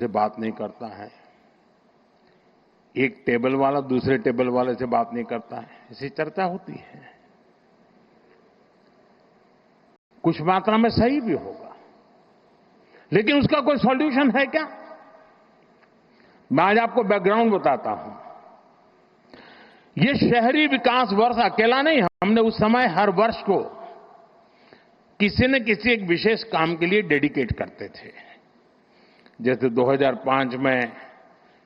से बात नहीं करता है, एक टेबल वाला दूसरे टेबल वाले से बात नहीं करता है, ऐसी चर्चा होती है। कुछ मात्रा में सही भी होगा, लेकिन उसका कोई सॉल्यूशन है क्या? मैं आज आपको बैकग्राउंड बताता हूं। ये शहरी विकास वर्ष अकेला नहीं, हमने उस समय हर वर्ष को किसी न किसी एक विशेष काम के लिए डेडिकेट करते थे। जैसे 2005 में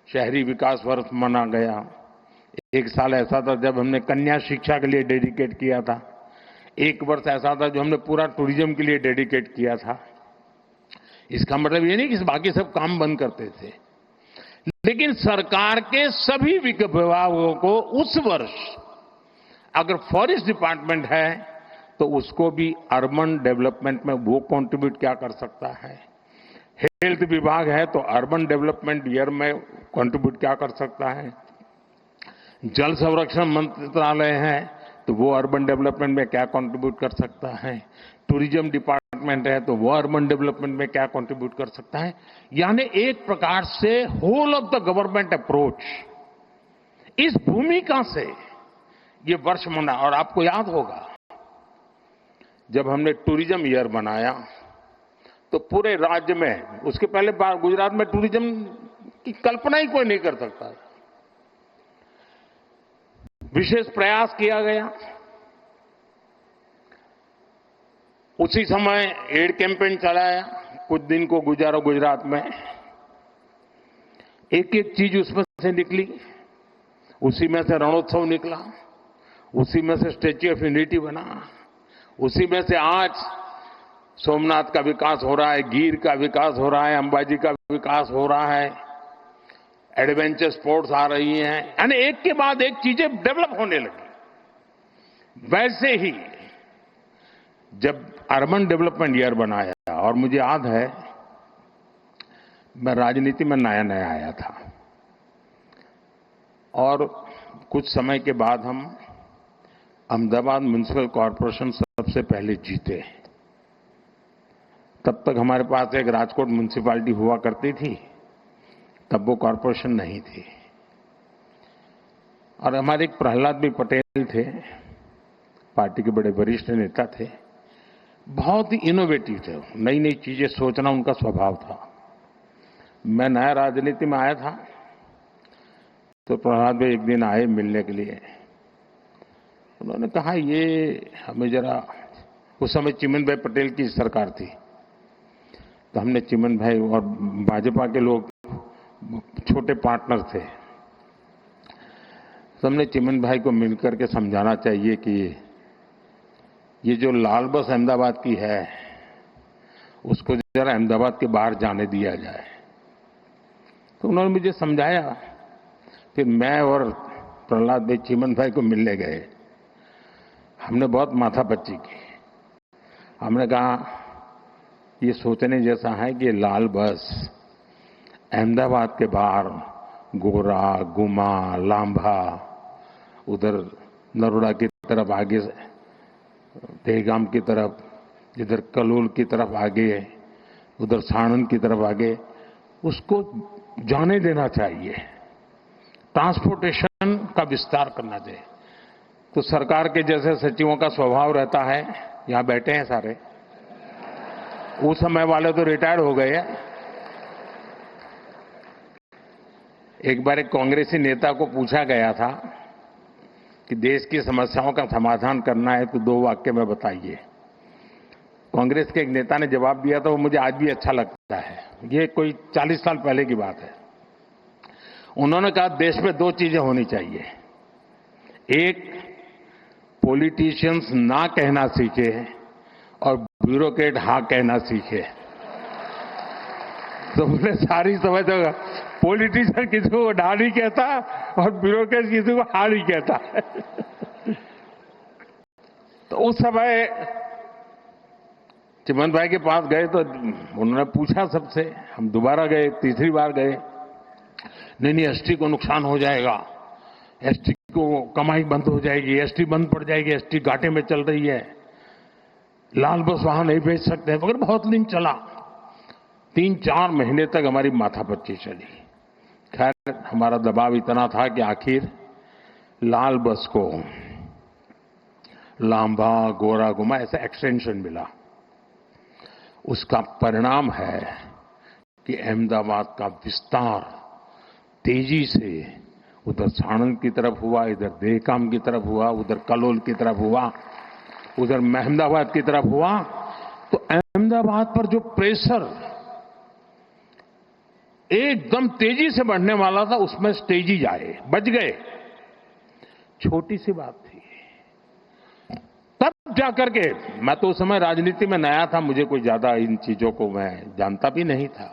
शहरी विकास वर्ष मना गया। एक साल ऐसा था जब हमने कन्या शिक्षा के लिए डेडिकेट किया था। एक वर्ष ऐसा था जो हमने पूरा टूरिज्म के लिए डेडिकेट किया था। इसका मतलब ये नहीं कि बाकी सब काम बंद करते थे, लेकिन सरकार के सभी विभागों को उस वर्ष अगर फॉरेस्ट डिपार्टमेंट है तो उसको भी अर्बन डेवलपमेंट में वो कंट्रीब्यूट क्या कर सकता है, हेल्थ विभाग है तो अर्बन डेवलपमेंट ईयर में कंट्रीब्यूट क्या कर सकता है, जल संरक्षण मंत्रालय है तो वो अर्बन डेवलपमेंट में क्या कंट्रीब्यूट कर सकता है, टूरिज्म डिपार्टमेंट है तो वो अर्बन डेवलपमेंट में क्या कंट्रीब्यूट कर सकता है। यानी एक प्रकार से whole of the government approach, इस भूमिका से ये वर्ष मना। और आपको याद होगा जब हमने टूरिज्म ईयर बनाया तो पूरे राज्य में, उसके पहले गुजरात में टूरिज्म की कल्पना ही कोई नहीं कर सकता, विशेष प्रयास किया गया। उसी समय एड कैंपेन चलाया, कुछ दिन को गुजारा गुजरात में। एक एक चीज उसमें से निकली, उसी में से रणोत्सव निकला, उसी में से स्टैच्यू ऑफ यूनिटी बना, उसी में से आज सोमनाथ का विकास हो रहा है, गिर का विकास हो रहा है, अंबाजी का विकास हो रहा है, एडवेंचर स्पोर्ट्स आ रही हैं, यानी एक के बाद एक चीजें डेवलप होने लगी। वैसे ही जब अर्बन डेवलपमेंट ईयर बनाया, और मुझे याद है मैं राजनीति में नया नया आया था और कुछ समय के बाद हम अहमदाबाद म्युनिसिपल कॉरपोरेशन सबसे पहले जीते। तब तक हमारे पास एक राजकोट म्युनिसिपैलिटी हुआ करती थी, तब वो कॉरपोरेशन नहीं थी। और हमारे एक प्रहलाद भी पटेल थे, पार्टी के बड़े वरिष्ठ नेता थे, बहुत ही इनोवेटिव थे, नई नई चीजें सोचना उनका स्वभाव था। मैं नया राजनीति में आया था तो प्रहलाद भाई एक दिन आए मिलने के लिए। उन्होंने कहा ये हमें जरा, उस समय चिमन भाई पटेल की सरकार थी, तो हमने चिमन भाई और भाजपा के लोग छोटे पार्टनर थे, तो हमने चिमन भाई को मिलकर के समझाना चाहिए कि ये जो लाल बस अहमदाबाद की है उसको जरा अहमदाबाद के बाहर जाने दिया जाए। तो उन्होंने मुझे समझाया। फिर मैं और प्रहलाद भाई चिमन भाई को मिलने गए। हमने बहुत माथापच्ची की। हमने कहा ये सोचने जैसा है कि लाल बस अहमदाबाद के बाहर गोरा, गुमा, लांभा, उधर नरोडा की तरफ आगे, देहगाम की तरफ, इधर कलोल की तरफ आगे, उधर साणंद की तरफ आगे, उसको जाने देना चाहिए, ट्रांसपोर्टेशन का विस्तार करना चाहिए। तो सरकार के जैसे सचिवों का स्वभाव रहता है, यहां बैठे हैं सारे, उस समय वाले तो रिटायर्ड हो गए हैं। एक बार एक कांग्रेसी नेता को पूछा गया था कि देश की समस्याओं का समाधान करना है तो 2 वाक्य में बताइए। कांग्रेस के एक नेता ने जवाब दिया था, वो मुझे आज भी अच्छा लगता है। ये कोई 40 साल पहले की बात है। उन्होंने कहा देश में 2 चीजें होनी चाहिए, एक पॉलिटिशियंस ना कहना सीखे और ब्यूरोक्रेट हाँ कहना सीखे। तो मुझे सारी समझ होगा, पॉलिटिशियन किसी को ढा नहीं कहता और ब्यूरोक्रेट किसी को हाँ नहीं कहता। तो उस समय चिमन भाई के पास गए तो उन्होंने पूछा सबसे, हम दोबारा गए, तीसरी बार गए, नहीं एसटी को नुकसान हो जाएगा, एसटी को कमाई बंद हो जाएगी, एसटी बंद पड़ जाएगी, एसटी घाटे में चल रही है, लाल बस वहां नहीं भेज सकते, मगर बहुत दिन चला। 3-4 महीने तक हमारी माथापच्ची चली। खैर, हमारा दबाव इतना था कि आखिर लाल बस को लांबा गोरा गुमा ऐसा एक्सटेंशन मिला। उसका परिणाम है कि अहमदाबाद का विस्तार तेजी से उधर साणंद की तरफ हुआ, इधर देहगाम की तरफ हुआ, उधर कलोल की तरफ हुआ, उधर महमदाबाद की तरफ हुआ। तो अहमदाबाद पर जो प्रेशर एकदम तेजी से बढ़ने वाला था, उसमें स्टेजीज आए, बच गए। छोटी सी बात थी। तब जाकर के, मैं तो उस समय राजनीति में नया था, मुझे कोई ज्यादा इन चीजों को मैं जानता भी नहीं था,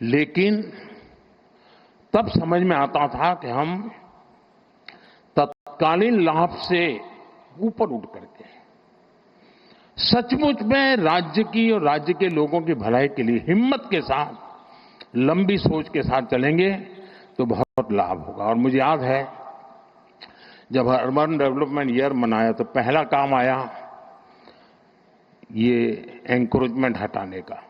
लेकिन तब समझ में आता था कि हम तत्कालीन लाभ से ऊपर उठ करके सचमुच में राज्य की और राज्य के लोगों की भलाई के लिए हिम्मत के साथ, लंबी सोच के साथ चलेंगे तो बहुत लाभ होगा। और मुझे याद है जब अर्बन डेवलपमेंट ईयर मनाया तो पहला काम आया ये एंक्रोचमेंट हटाने का।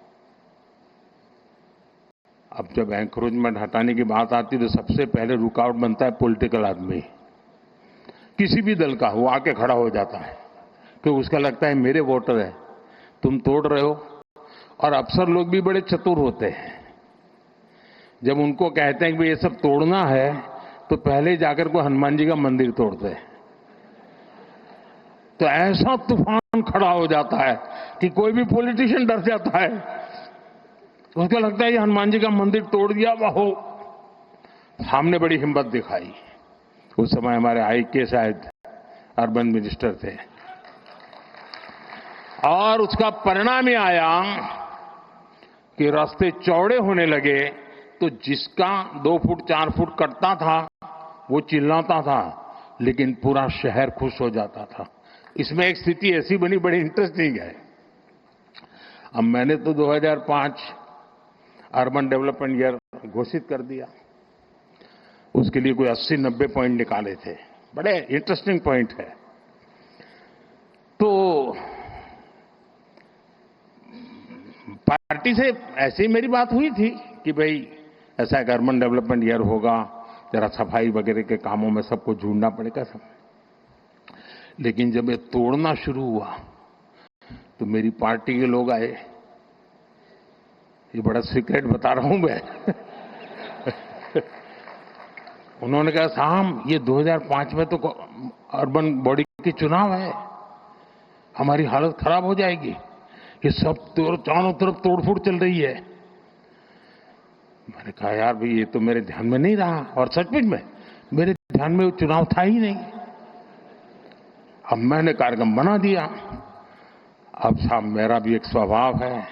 अब जब एंक्रोचमेंट हटाने की बात आती तो सबसे पहले रुकावट बनता है पॉलिटिकल आदमी, किसी भी दल का, वो आके खड़ा हो जाता है क्योंकि उसका लगता है मेरे वोटर है, तुम तोड़ रहे हो। और अफसर लोग भी बड़े चतुर होते हैं, जब उनको कहते हैं कि ये सब तोड़ना है तो पहले जाकर को हनुमान जी का मंदिर तोड़ते हैं। तो ऐसा तूफान खड़ा हो जाता है कि कोई भी पॉलिटिशियन डर जाता है, उसको लगता है ये हनुमान जी का मंदिर तोड़ दिया। वो हमने बड़ी हिम्मत दिखाई। उस समय हमारे आईके शायद अर्बन मिनिस्टर थे, और उसका परिणाम ये आया कि रास्ते चौड़े होने लगे तो जिसका 2 फुट 4 फुट कटता था वो चिल्लाता था, लेकिन पूरा शहर खुश हो जाता था। इसमें एक स्थिति ऐसी बनी, बड़ी इंटरेस्टिंग है। अब मैंने तो 2005 अर्बन डेवलपमेंट ईयर घोषित कर दिया, उसके लिए कोई 80-90 पॉइंट निकाले थे, बड़े इंटरेस्टिंग पॉइंट है। तो पार्टी से ऐसे ही मेरी बात हुई थी कि भाई ऐसा एक अर्बन डेवलपमेंट ईयर होगा, जरा सफाई वगैरह के कामों में सबको जुड़ना पड़ेगा सब। लेकिन जब ये तोड़ना शुरू हुआ तो मेरी पार्टी के लोग आए, ये बड़ा सीक्रेट बता रहा हूं मैं। उन्होंने कहा साहब ये 2005 में तो अर्बन बॉडी के चुनाव है, हमारी हालत खराब हो जाएगी, ये सब चारों तरफ तोड़फोड़ चल रही है। मैंने कहा यार भाई ये तो मेरे ध्यान में नहीं रहा, और सचमुच में मेरे ध्यान में वो चुनाव था ही नहीं। अब मैंने कार्यक्रम बना दिया। अब साहब मेरा भी एक स्वभाव है,